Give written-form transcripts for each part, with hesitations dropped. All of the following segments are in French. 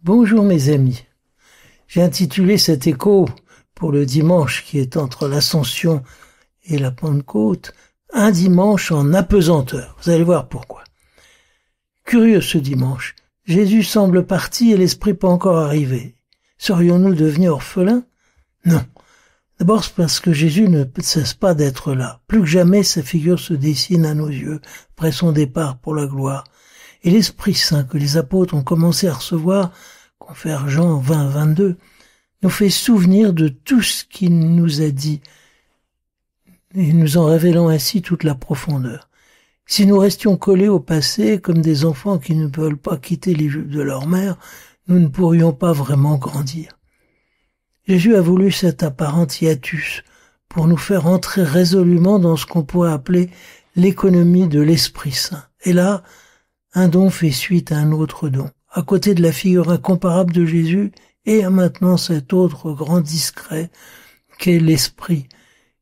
Bonjour mes amis, j'ai intitulé cet écho pour le dimanche qui est entre l'Ascension et la Pentecôte, un dimanche en apesanteur. Vous allez voir pourquoi. Curieux ce dimanche, Jésus semble parti et l'Esprit pas encore arrivé. Serions-nous devenus orphelins? Non. D'abord c'est parce que Jésus ne cesse pas d'être là. Plus que jamais sa figure se dessine à nos yeux après son départ pour la gloire. Et l'Esprit Saint que les apôtres ont commencé à recevoir, confère Jean 20, 22, nous fait souvenir de tout ce qu'il nous a dit, et nous en révélant ainsi toute la profondeur. Si nous restions collés au passé comme des enfants qui ne veulent pas quitter les jupes de leur mère, nous ne pourrions pas vraiment grandir. Jésus a voulu cet apparent hiatus pour nous faire entrer résolument dans ce qu'on pourrait appeler l'économie de l'Esprit Saint. Et là, un don fait suite à un autre don. À côté de la figure incomparable de Jésus, et maintenant cet autre grand discret qu'est l'Esprit,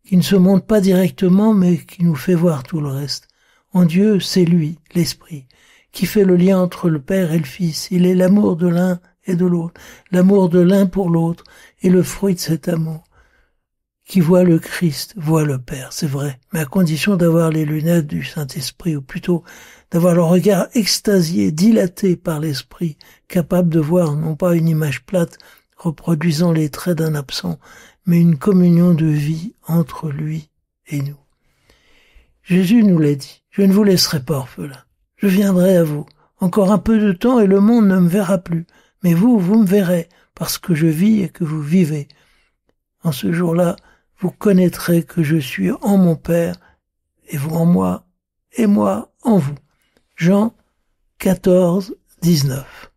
qui ne se montre pas directement, mais qui nous fait voir tout le reste. En Dieu, c'est lui, l'Esprit, qui fait le lien entre le Père et le Fils. Il est l'amour de l'un et de l'autre, l'amour de l'un pour l'autre, et le fruit de cet amour. Qui voit le Christ, voit le Père, c'est vrai, mais à condition d'avoir les lunettes du Saint-Esprit, ou plutôt d'avoir le regard extasié, dilaté par l'Esprit, capable de voir non pas une image plate reproduisant les traits d'un absent, mais une communion de vie entre lui et nous. Jésus nous l'a dit, je ne vous laisserai pas orphelins, je viendrai à vous. Encore un peu de temps et le monde ne me verra plus, mais vous me verrez, parce que je vis et que vous vivez. En ce jour-là, vous connaîtrez que je suis en mon Père, et vous en moi, et moi en vous. Jean 14, 19.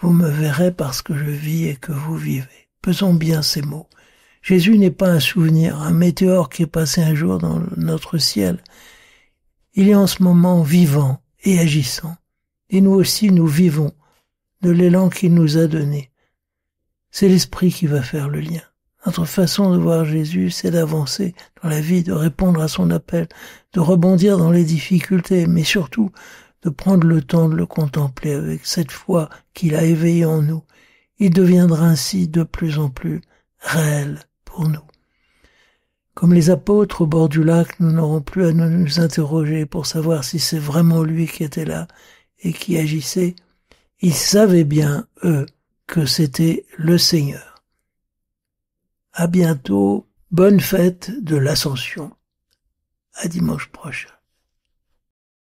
Vous me verrez parce que je vis et que vous vivez. Pesons bien ces mots. Jésus n'est pas un souvenir, un météore qui est passé un jour dans notre ciel. Il est en ce moment vivant et agissant. Et nous aussi, nous vivons de l'élan qu'il nous a donné. C'est l'Esprit qui va faire le lien. Notre façon de voir Jésus, c'est d'avancer dans la vie, de répondre à son appel, de rebondir dans les difficultés, mais surtout de prendre le temps de le contempler avec cette foi qu'il a éveillée en nous. Il deviendra ainsi de plus en plus réel pour nous. Comme les apôtres au bord du lac, nous n'aurons plus à nous interroger pour savoir si c'est vraiment lui qui était là et qui agissait. Ils savaient bien, eux, que c'était le Seigneur. À bientôt, bonne fête de l'Ascension. À dimanche prochain.